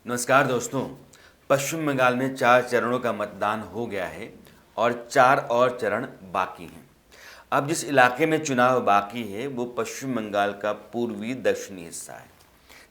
नमस्कार दोस्तों। पश्चिम बंगाल में 4 चरणों का मतदान हो गया है और 4 और चरण बाकी हैं। अब जिस इलाके में चुनाव बाकी है वो पश्चिम बंगाल का पूर्वी दक्षिणी हिस्सा है।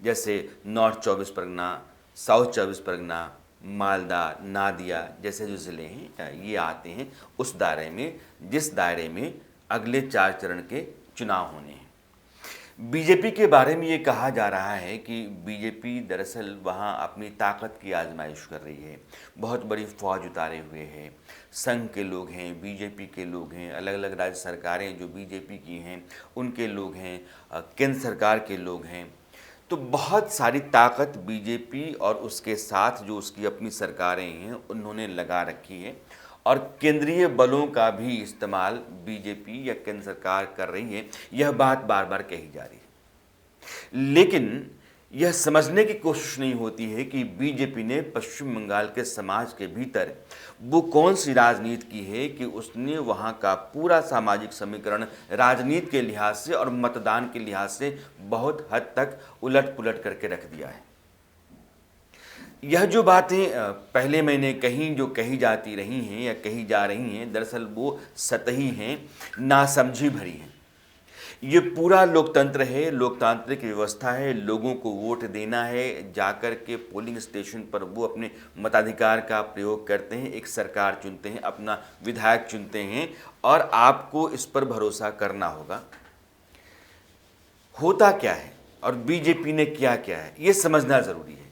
जैसे नॉर्थ 24 परगना, साउथ 24 परगना, मालदा, नादिया जैसे जो ज़िले हैं ये आते हैं उस दायरे में जिस दायरे में अगले 4 चरण के चुनाव होने हैं। बीजेपी के बारे में ये कहा जा रहा है कि बीजेपी दरअसल वहाँ अपनी ताकत की आजमाइश कर रही है। बहुत बड़ी फौज उतारे हुए है, संघ के लोग हैं, बीजेपी के लोग हैं, अलग अलग राज्य सरकारें जो बीजेपी की हैं उनके लोग हैं, केंद्र सरकार के लोग हैं। तो बहुत सारी ताकत बीजेपी और उसके साथ जो उसकी अपनी सरकारें हैं उन्होंने लगा रखी है और केंद्रीय बलों का भी इस्तेमाल बीजेपी या केंद्र सरकार कर रही है। यह बात बार बार कही जा रही है, लेकिन यह समझने की कोशिश नहीं होती है कि बीजेपी ने पश्चिम बंगाल के समाज के भीतर वो कौन सी राजनीति की है कि उसने वहाँ का पूरा सामाजिक समीकरण राजनीति के लिहाज से और मतदान के लिहाज से बहुत हद तक उलट पुलट करके रख दिया है। यह जो बातें पहले मैंने कहीं जो कही जाती रही हैं या कही जा रही हैं दरअसल वो सतही हैं, नासमझी भरी हैं। ये पूरा लोकतंत्र है, लोकतांत्रिक व्यवस्था है, लोगों को वोट देना है, जाकर के पोलिंग स्टेशन पर वो अपने मताधिकार का प्रयोग करते हैं, एक सरकार चुनते हैं, अपना विधायक चुनते हैं और आपको इस पर भरोसा करना होगा। होता क्या है और बीजेपी ने क्या क्या है ये समझना ज़रूरी है।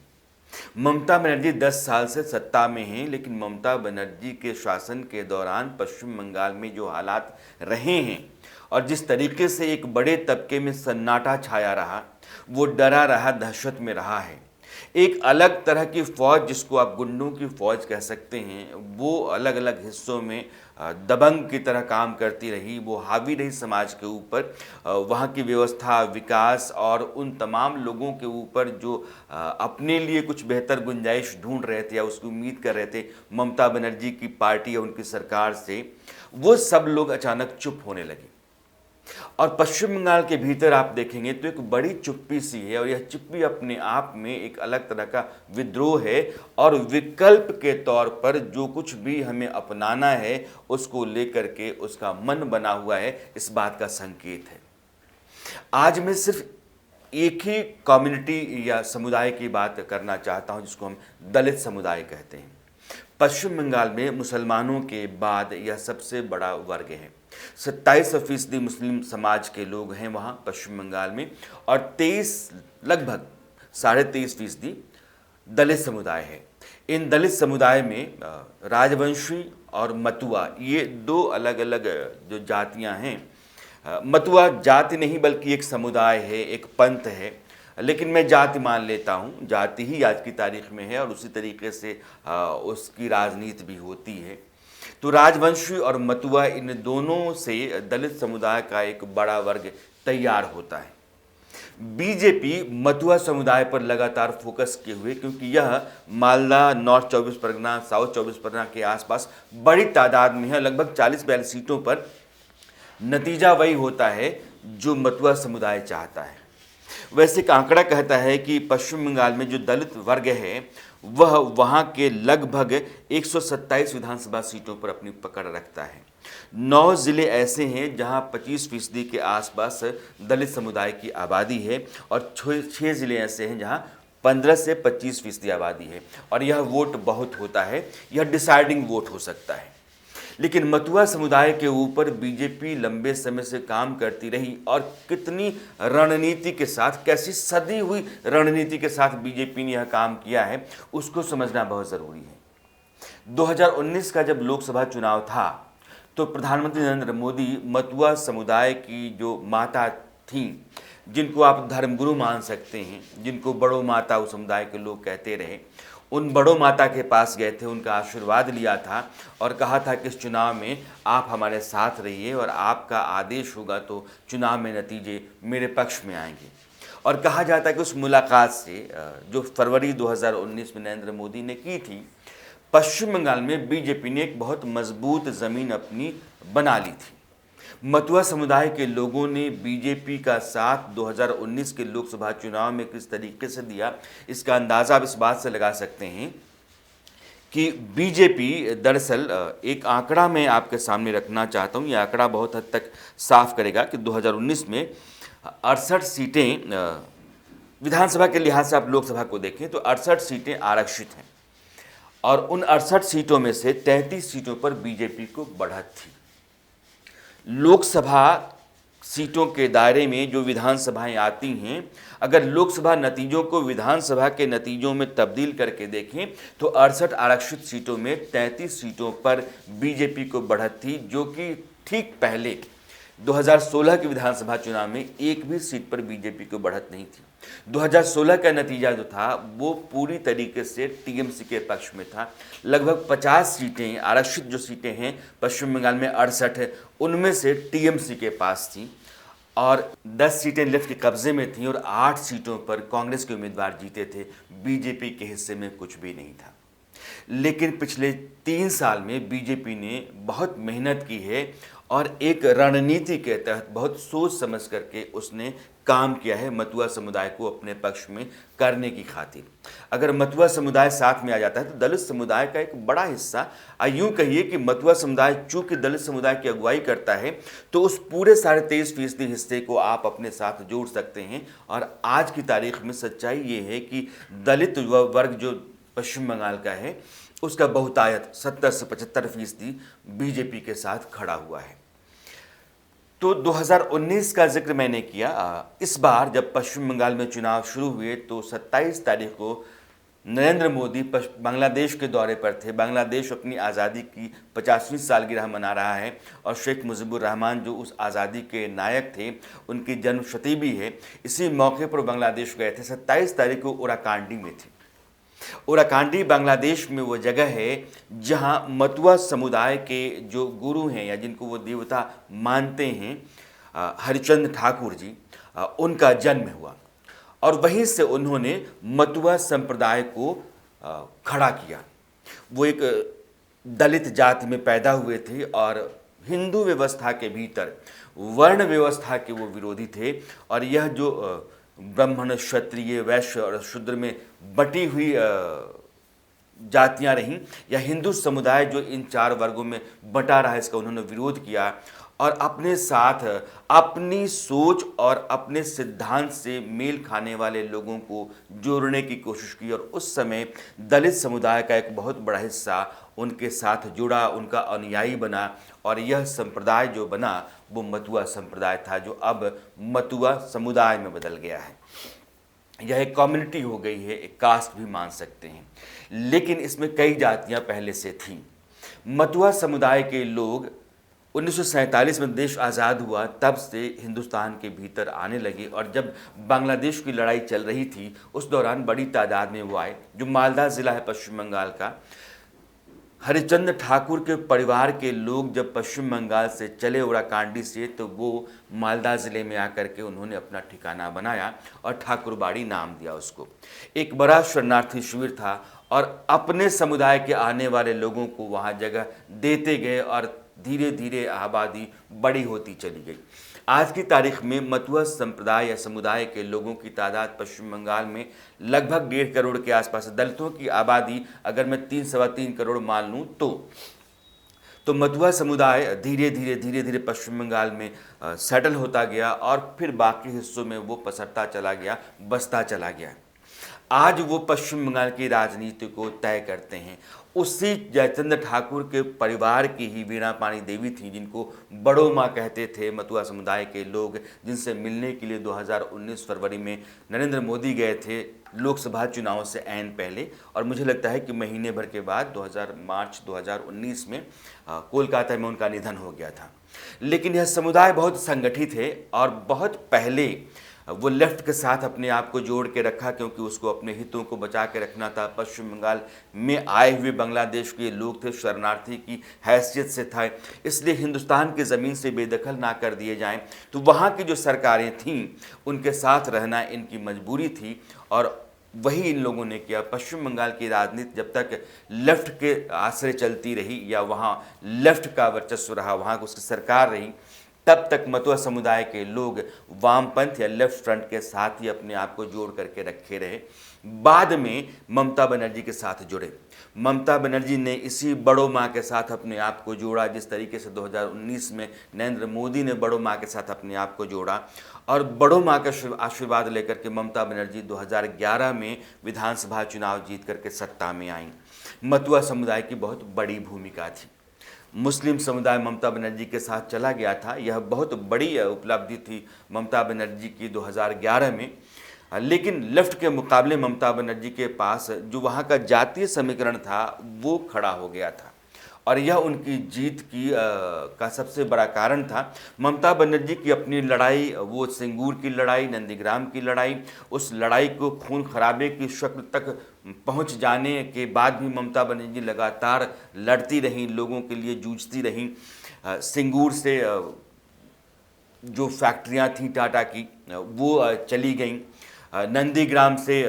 ममता बनर्जी 10 साल से सत्ता में हैं, लेकिन ममता बनर्जी के शासन के दौरान पश्चिम बंगाल में जो हालात रहे हैं और जिस तरीके से एक बड़े तबके में सन्नाटा छाया रहा, वो डरा रहा, दहशत में रहा है। एक अलग तरह की फ़ौज जिसको आप गुंडों की फ़ौज कह सकते हैं, वो अलग अलग हिस्सों में दबंग की तरह काम करती रही, वो हावी रही समाज के ऊपर। वहाँ की व्यवस्था, विकास और उन तमाम लोगों के ऊपर जो अपने लिए कुछ बेहतर गुंजाइश ढूंढ रहे थे या उसकी उम्मीद कर रहे थे ममता बनर्जी की पार्टी या उनकी सरकार से, वो सब लोग अचानक चुप होने लगे। और पश्चिम बंगाल के भीतर आप देखेंगे तो एक बड़ी चुप्पी सी है और यह चुप्पी अपने आप में एक अलग तरह का विद्रोह है और विकल्प के तौर पर जो कुछ भी हमें अपनाना है उसको लेकर के उसका मन बना हुआ है, इस बात का संकेत है। आज मैं सिर्फ एक ही कम्युनिटी या समुदाय की बात करना चाहता हूं जिसको हम दलित समुदाय कहते हैं। पश्चिम बंगाल में मुसलमानों के बाद यह सबसे बड़ा वर्ग है। 27% मुस्लिम समाज के लोग हैं वहाँ पश्चिम बंगाल में और 23 लगभग 23.5% दलित समुदाय है। इन दलित समुदाय में राजवंशी और मतुआ ये दो अलग अलग जो जातियाँ हैं। मतुआ जाति नहीं बल्कि एक समुदाय है, एक पंथ है, लेकिन मैं जाति मान लेता हूँ। जाति ही आज की तारीख में है और उसी तरीके से उसकी राजनीति भी होती है। तो राजवंशी और मतुआ इन दोनों से दलित समुदाय का एक बड़ा वर्ग तैयार होता है। बीजेपी मतुआ समुदाय पर लगातार फोकस किए हुए, क्योंकि यह मालदा, नॉर्थ 24 परगना, साउथ 24 परगना के आसपास बड़ी तादाद में है। लगभग 40-42 सीटों पर नतीजा वही होता है जो मतुआ समुदाय चाहता है। वैसे एक आंकड़ा कहता है कि पश्चिम बंगाल में जो दलित वर्ग है वह वहाँ के लगभग 127 विधानसभा सीटों पर अपनी पकड़ रखता है। 9 ज़िले ऐसे हैं जहाँ 25% के आसपास दलित समुदाय की आबादी है और 6 ज़िले ऐसे हैं जहाँ 15 से 25% आबादी है और यह वोट बहुत होता है, यह डिसाइडिंग वोट हो सकता है। लेकिन मतुआ समुदाय के ऊपर बीजेपी लंबे समय से काम करती रही और कितनी रणनीति के साथ, कैसी सदी हुई रणनीति के साथ बीजेपी ने यह काम किया है उसको समझना बहुत ज़रूरी है। 2019 का जब लोकसभा चुनाव था तो प्रधानमंत्री नरेंद्र मोदी मतुआ समुदाय की जो माता थी, जिनको आप धर्मगुरु मान सकते हैं, जिनको बड़ो माता उस समुदाय के लोग कहते रहे, उन बड़ों माता के पास गए थे, उनका आशीर्वाद लिया था और कहा था कि इस चुनाव में आप हमारे साथ रहिए और आपका आदेश होगा तो चुनाव में नतीजे मेरे पक्ष में आएंगे। और कहा जाता है कि उस मुलाकात से जो फरवरी 2019 में नरेंद्र मोदी ने की थी, पश्चिम बंगाल में बीजेपी ने एक बहुत मजबूत ज़मीन अपनी बना ली थी। मতুआ समुदाय के लोगों ने बीजेपी का साथ 2019 के लोकसभा चुनाव में किस तरीके से दिया, इसका अंदाज़ा आप इस बात से लगा सकते हैं कि बीजेपी दरअसल एक आंकड़ा मैं आपके सामने रखना चाहता हूँ। ये आंकड़ा बहुत हद तक साफ करेगा कि 2019 में 68 सीटें विधानसभा के लिहाज से आप लोकसभा को देखें तो 68 सीटें आरक्षित हैं और उन 68 सीटों में से 33 सीटों पर बीजेपी को बढ़त थी। लोकसभा सीटों के दायरे में जो विधानसभाएं आती हैं, अगर लोकसभा नतीजों को विधानसभा के नतीजों में तब्दील करके देखें तो 68 आरक्षित सीटों में 33 सीटों पर बीजेपी को बढ़त थी, जो कि ठीक पहले 2016 के विधानसभा चुनाव में एक भी सीट पर बीजेपी को बढ़त नहीं थी। 2016 का नतीजा जो था वो पूरी तरीके से टीएमसी के पक्ष में था। लगभग 50 सीटें आरक्षित जो सीटें हैं पश्चिम बंगाल में 68, उनमें से टीएमसी के पास थी और 10 सीटें लेफ्ट के कब्जे में थीं और 8 सीटों पर कांग्रेस के उम्मीदवार जीते थे। बीजेपी के हिस्से में कुछ भी नहीं था। लेकिन पिछले 3 साल में बीजेपी ने बहुत मेहनत की है और एक रणनीति के तहत बहुत सोच समझ करके उसने काम किया है मतुआ समुदाय को अपने पक्ष में करने की खातिर। अगर मतुआ समुदाय साथ में आ जाता है तो दलित समुदाय का एक बड़ा हिस्सा, यूँ कहिए कि मतुआ समुदाय चूँकि दलित समुदाय की अगुवाई करता है तो उस पूरे 23.5% हिस्से को आप अपने साथ जोड़ सकते हैं। और आज की तारीख में सच्चाई ये है कि दलित वर्ग जो पश्चिम बंगाल का है उसका बहुतायत 70 से 75% बीजेपी के साथ खड़ा हुआ है। तो 2019 का जिक्र मैंने किया। इस बार जब पश्चिम बंगाल में चुनाव शुरू हुए तो 27 तारीख को नरेंद्र मोदी बांग्लादेश के दौरे पर थे। बांग्लादेश अपनी आज़ादी की 50वीं सालगिरह मना रहा है और शेख मुजीबुर रहमान जो उस आज़ादी के नायक थे उनकी जन्मशती भी है। इसी मौके पर बांग्लादेश गए थे। 27 तारीख को ओराकांडी में थे। ओराकांडी बांग्लादेश में वो जगह है जहां मतुआ समुदाय के जो गुरु हैं या जिनको वो देवता मानते हैं हरिचंद ठाकुर जी, उनका जन्म हुआ और वहीं से उन्होंने मतुआ संप्रदाय को खड़ा किया। वो एक दलित जाति में पैदा हुए थे और हिंदू व्यवस्था के भीतर वर्ण व्यवस्था के वो विरोधी थे और यह जो ब्राह्मण, क्षत्रिय, वैश्य और शूद्र में बटी हुई जातियां रहीं या हिंदू समुदाय जो इन 4 वर्गों में बटा रहा है, इसका उन्होंने विरोध किया और अपने साथ अपनी सोच और अपने सिद्धांत से मेल खाने वाले लोगों को जोड़ने की कोशिश की। और उस समय दलित समुदाय का एक बहुत बड़ा हिस्सा उनके साथ जुड़ा, उनका अनुयायी बना और यह संप्रदाय जो बना वो मतुआ संप्रदाय था, जो अब मतुआ समुदाय में बदल गया है। यह एक कम्युनिटी हो गई है, एक कास्ट भी मान सकते हैं, लेकिन इसमें कई जातियां पहले से थीं। मतुआ समुदाय के लोग 1947 में देश आज़ाद हुआ तब से हिंदुस्तान के भीतर आने लगे और जब बांग्लादेश की लड़ाई चल रही थी उस दौरान बड़ी तादाद में वो आए। जो मालदा ज़िला है पश्चिम बंगाल का, हरिचंद ठाकुर के परिवार के लोग जब पश्चिम बंगाल से चले ओराकांडी से तो वो मालदा ज़िले में आकर के उन्होंने अपना ठिकाना बनाया और ठाकुरबाड़ी नाम दिया उसको। एक बड़ा शरणार्थी शिविर था और अपने समुदाय के आने वाले लोगों को वहाँ जगह देते गए और धीरे धीरे आबादी बड़ी होती चली गई। आज की तारीख में मतुआ संप्रदाय या समुदाय के लोगों की तादाद पश्चिम बंगाल में लगभग 1.5 करोड़ के आसपास है। दलितों की आबादी अगर मैं 3-3.25 करोड़ मान लूँ तो मतुआ समुदाय धीरे धीरे पश्चिम बंगाल में सेटल होता गया और फिर बाकी हिस्सों में वो पसरता चला गया, बसता चला गया। आज वो पश्चिम बंगाल की राजनीति को तय करते हैं। उसी जयचंद्र ठाकुर के परिवार की ही वीणा पानी देवी थी जिनको बड़ो माँ कहते थे मतुआ समुदाय के लोग, जिनसे मिलने के लिए 2019 फरवरी में नरेंद्र मोदी गए थे लोकसभा चुनाव से ऐन पहले। और मुझे लगता है कि महीने भर के बाद मार्च 2019 में कोलकाता में उनका निधन हो गया था। लेकिन यह समुदाय बहुत संगठित है और बहुत पहले वो लेफ्ट के साथ अपने आप को जोड़ के रखा क्योंकि उसको अपने हितों को बचा के रखना था। पश्चिम बंगाल में आए हुए बांग्लादेश के लोग थे, शरणार्थी की हैसियत से था, इसलिए हिंदुस्तान की ज़मीन से बेदखल ना कर दिए जाएं। तो वहाँ की जो सरकारें थीं उनके साथ रहना इनकी मजबूरी थी और वही इन लोगों ने किया। पश्चिम बंगाल की राजनीति जब तक लेफ्ट के आश्रय चलती रही या वहाँ लेफ्ट का वर्चस्व रहा, वहाँ की उसकी सरकार रही, तब तक मतुआ समुदाय के लोग वामपंथ या लेफ्ट फ्रंट के साथ ही अपने आप को जोड़ करके रखे रहे। बाद में ममता बनर्जी के साथ जुड़े। ममता बनर्जी ने इसी बड़ो माँ के साथ अपने आप को जोड़ा, जिस तरीके से 2019 में नरेंद्र मोदी ने बड़ो माँ के साथ अपने आप को जोड़ा। और बड़ो माँ का आशीर्वाद लेकर के ममता बनर्जी 2011 में विधानसभा चुनाव जीत करके सत्ता में आई। मतुआ समुदाय की बहुत बड़ी भूमिका थी। मुस्लिम समुदाय ममता बनर्जी के साथ चला गया था। यह बहुत बड़ी उपलब्धि थी ममता बनर्जी की 2011 में। लेकिन लेफ्ट के मुकाबले ममता बनर्जी के पास जो वहाँ का जातीय समीकरण था वो खड़ा हो गया था, और यह उनकी जीत की का सबसे बड़ा कारण था। ममता बनर्जी की अपनी लड़ाई, वो सिंगूर की लड़ाई, नंदीग्राम की लड़ाई, उस लड़ाई को खून खराबे की शक्ल तक पहुंच जाने के बाद भी ममता बनर्जी लगातार लड़ती रहीं, लोगों के लिए जूझती रहीं। सिंगूर से जो फैक्ट्रियां थीं टाटा की वो चली गईं। नंदीग्राम से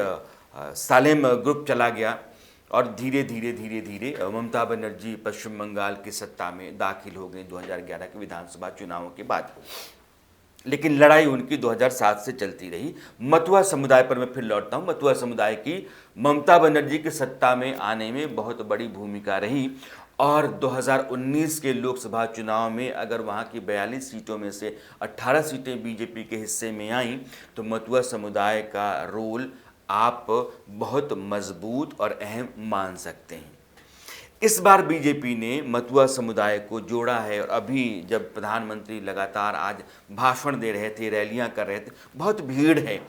सालेम ग्रुप चला गया, और धीरे धीरे ममता बनर्जी पश्चिम बंगाल की सत्ता में दाखिल हो गई 2011 के विधानसभा चुनावों के बाद। लेकिन लड़ाई उनकी 2007 से चलती रही। मतुआ समुदाय पर मैं फिर लौटता हूँ। मतुआ समुदाय की ममता बनर्जी की सत्ता में आने में बहुत बड़ी भूमिका रही, और 2019 के लोकसभा चुनाव में अगर वहाँ की 42 सीटों में से 18 सीटें बीजेपी के हिस्से में आईं, तो मतुआ समुदाय का रोल आप बहुत मजबूत और अहम मान सकते हैं। इस बार बीजेपी ने मतुआ समुदाय को जोड़ा है, और अभी जब प्रधानमंत्री लगातार आज भाषण दे रहे थे, रैलियां कर रहे थे, बहुत भीड़ है,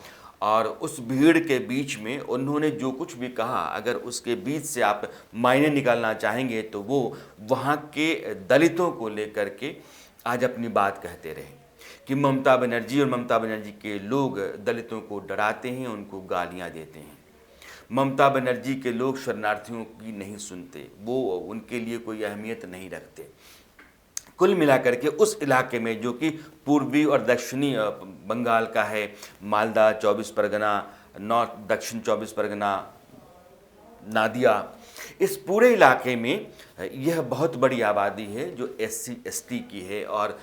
और उस भीड़ के बीच में उन्होंने जो कुछ भी कहा, अगर उसके बीच से आप मायने निकालना चाहेंगे तो वो वहाँ के दलितों को लेकर के आज अपनी बात कहते रहे कि ममता बनर्जी और ममता बनर्जी के लोग दलितों को डराते हैं, उनको गालियाँ देते हैं। ममता बनर्जी के लोग शरणार्थियों की नहीं सुनते, वो उनके लिए कोई अहमियत नहीं रखते। कुल मिलाकर के उस इलाके में जो कि पूर्वी और दक्षिणी बंगाल का है, मालदा 24 परगना, नॉर्थ दक्षिण 24 परगना, नादिया, इस पूरे इलाके में यह बहुत बड़ी आबादी है जो SC ST की है। और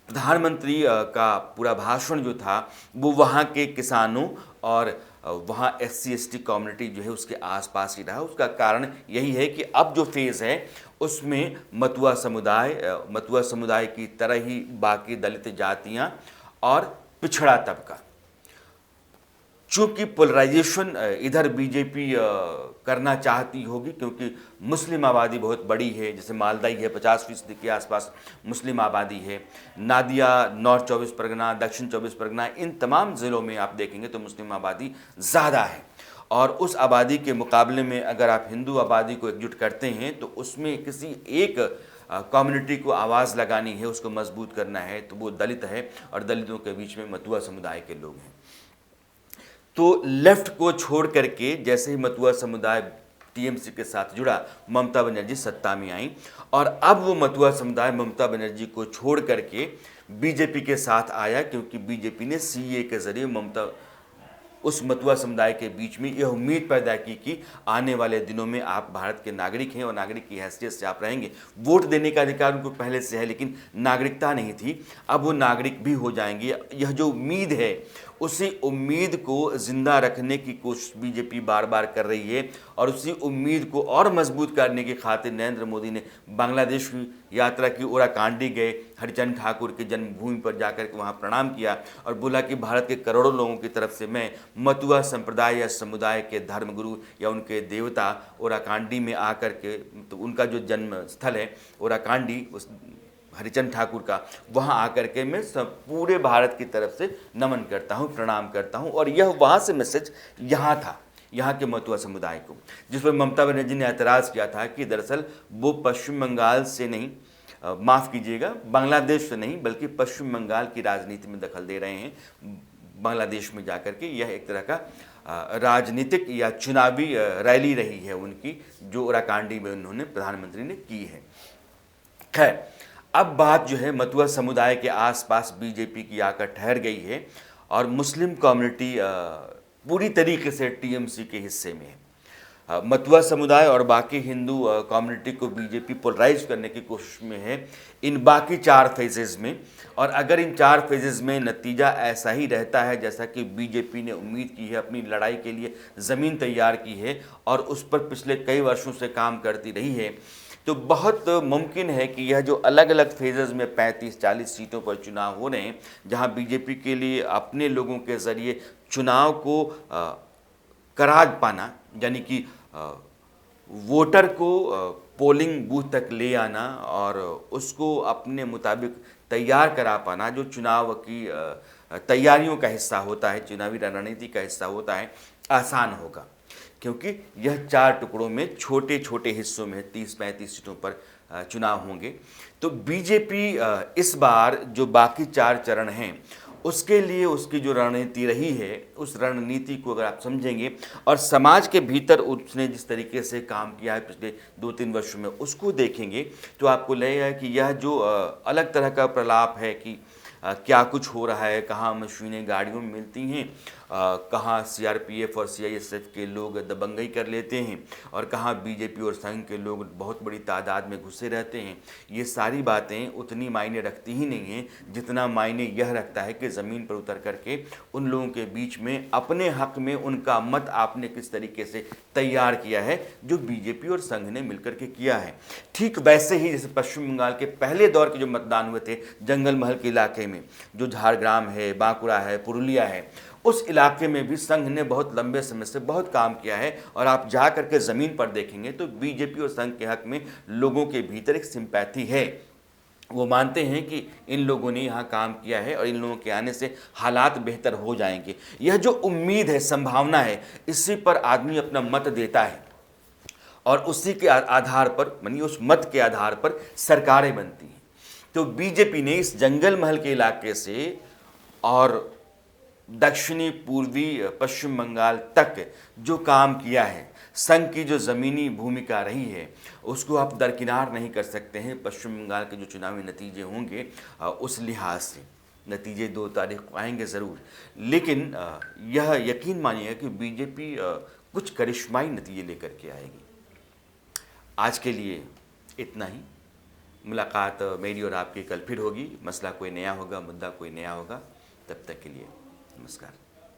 प्रधानमंत्री का पूरा भाषण जो था वो वहाँ के किसानों और वहाँ SC ST कम्युनिटी जो है उसके आसपास ही रहा। उसका कारण यही है कि अब जो फेज़ है उसमें मतुआ समुदाय की तरह ही बाकी दलित जातियाँ और पिछड़ा तबका, चूँकि पोलराइजेशन इधर बीजेपी करना चाहती होगी, क्योंकि मुस्लिम आबादी बहुत बड़ी है, जैसे मालदा ही है, 50% के आसपास मुस्लिम आबादी है। नादिया, नॉर्थ 24 परगना, दक्षिण 24 परगना, इन तमाम ज़िलों में आप देखेंगे तो मुस्लिम आबादी ज़्यादा है। और उस आबादी के मुकाबले में अगर आप हिंदू आबादी को एकजुट करते हैं तो उसमें किसी एक कम्युनिटी को आवाज़ लगानी है, उसको मजबूत करना है, तो वो दलित है, और दलितों के बीच में मतुआ समुदाय के लोग हैं। तो लेफ्ट को छोड़ करके जैसे ही मतुआ समुदाय TMC के साथ जुड़ा, ममता बनर्जी सत्ता में आई, और अब वो मतुआ समुदाय ममता बनर्जी को छोड़ करके बीजेपी के साथ आया, क्योंकि बीजेपी ने CAA के जरिए उस मतुआ समुदाय के बीच में यह उम्मीद पैदा की कि आने वाले दिनों में आप भारत के नागरिक हैं और नागरिक की हैसियत से आप रहेंगे। वोट देने का अधिकार उनको पहले से है, लेकिन नागरिकता नहीं थी, अब वो नागरिक भी हो जाएंगे। यह जो उम्मीद है, उसी उम्मीद को ज़िंदा रखने की कोशिश बीजेपी बार बार कर रही है, और उसी उम्मीद को और मजबूत करने की खातिर नरेंद्र मोदी ने बांग्लादेश की यात्रा की। ओराकांडी गए, हरिचंद ठाकुर की जन्मभूमि पर जाकर के वहाँ प्रणाम किया और बोला कि भारत के करोड़ों लोगों की तरफ से मैं मतुआ संप्रदाय या समुदाय के धर्मगुरु या उनके देवता ओराकांडी में आकर के, तो उनका जो जन्म स्थल है ओराकांडी, उस हरिचंद ठाकुर का, वहाँ आकर के मैं सब पूरे भारत की तरफ से नमन करता हूँ, प्रणाम करता हूँ। और यह वहाँ से मैसेज यहाँ था, यहाँ के मतुआ समुदाय को, जिस पर ममता बनर्जी ने ऐतराज़ किया था कि दरअसल वो पश्चिम बंगाल से नहीं, माफ़ कीजिएगा, बांग्लादेश से नहीं, बल्कि पश्चिम बंगाल की राजनीति में दखल दे रहे हैं बांग्लादेश में जाकर के। यह एक तरह का राजनीतिक या चुनावी रैली रही है उनकी, जो ओराकांडी में उन्होंने प्रधानमंत्री ने की है। खैर, अब बात जो है मतुआ समुदाय के आसपास बीजेपी की आकर ठहर गई है, और मुस्लिम कम्युनिटी पूरी तरीके से TMC के हिस्से में है। मतुआ समुदाय और बाकी हिंदू कम्युनिटी को बीजेपी पोलराइज करने की कोशिश में है इन बाकी 4 फेजेज़ में। और अगर इन 4 फेजेज़ में नतीजा ऐसा ही रहता है जैसा कि बीजेपी ने उम्मीद की है, अपनी लड़ाई के लिए ज़मीन तैयार की है और उस पर पिछले कई वर्षों से काम करती रही है, तो बहुत मुमकिन है कि यह जो अलग अलग फेजेज़ में 35-40 सीटों पर चुनाव हो रहे हैं, जहां बीजेपी के लिए अपने लोगों के ज़रिए चुनाव को करा पाना, यानी कि वोटर को पोलिंग बूथ तक ले आना और उसको अपने मुताबिक तैयार करा पाना, जो चुनाव की तैयारियों का हिस्सा होता है, चुनावी रणनीति का हिस्सा होता है, आसान होगा। क्योंकि यह 4 टुकड़ों में छोटे छोटे हिस्सों में 30-35 सीटों पर चुनाव होंगे। तो बीजेपी इस बार जो बाकी 4 चरण हैं उसके लिए उसकी जो रणनीति रही है, उस रणनीति को अगर आप समझेंगे और समाज के भीतर उसने जिस तरीके से काम किया है पिछले 2-3 वर्षों में उसको देखेंगे, तो आपको लगेगा कि यह जो अलग तरह का प्रलाप है कि क्या कुछ हो रहा है, कहाँ मशीनें गाड़ियों में मिलती हैं, कहाँ सीआरपीएफ और सीआईएसएफ के लोग दबंगई कर लेते हैं और कहाँ बीजेपी और संघ के लोग बहुत बड़ी तादाद में घुसे रहते हैं, ये सारी बातें उतनी मायने रखती ही नहीं हैं जितना मायने यह रखता है कि ज़मीन पर उतर करके उन लोगों के बीच में अपने हक में उनका मत आपने किस तरीके से तैयार किया है, जो बीजेपी और संघ ने मिलकर के किया है। ठीक वैसे ही जैसे पश्चिम बंगाल के पहले दौर के जो मतदान हुए थे जंगल महल के इलाके में, जो झारग्राम है, बांकुड़ा है, पुरुलिया है, उस इलाके में भी संघ ने बहुत लंबे समय से बहुत काम किया है। और आप जा करके ज़मीन पर देखेंगे तो बीजेपी और संघ के हक में लोगों के भीतर एक सिंपैथी है। वो मानते हैं कि इन लोगों ने यहाँ काम किया है और इन लोगों के आने से हालात बेहतर हो जाएंगे। यह जो उम्मीद है, संभावना है, इसी पर आदमी अपना मत देता है और उसी के आधार पर, मानिए उस मत के आधार पर सरकारें बनती हैं। तो बीजेपी ने इस जंगल महल के इलाके से और दक्षिणी पूर्वी पश्चिम बंगाल तक जो काम किया है, संघ की जो ज़मीनी भूमिका रही है, उसको आप दरकिनार नहीं कर सकते हैं पश्चिम बंगाल के जो चुनावी नतीजे होंगे उस लिहाज से। नतीजे 2 तारीख को आएंगे ज़रूर, लेकिन यह यकीन मानिएगा कि बीजेपी कुछ करिश्माई नतीजे लेकर के आएगी। आज के लिए इतना ही। मुलाकात मेरी और आपकी कल फिर होगी। मसला कोई नया होगा, मुद्दा कोई नया होगा। तब तक के लिए नमस्कार।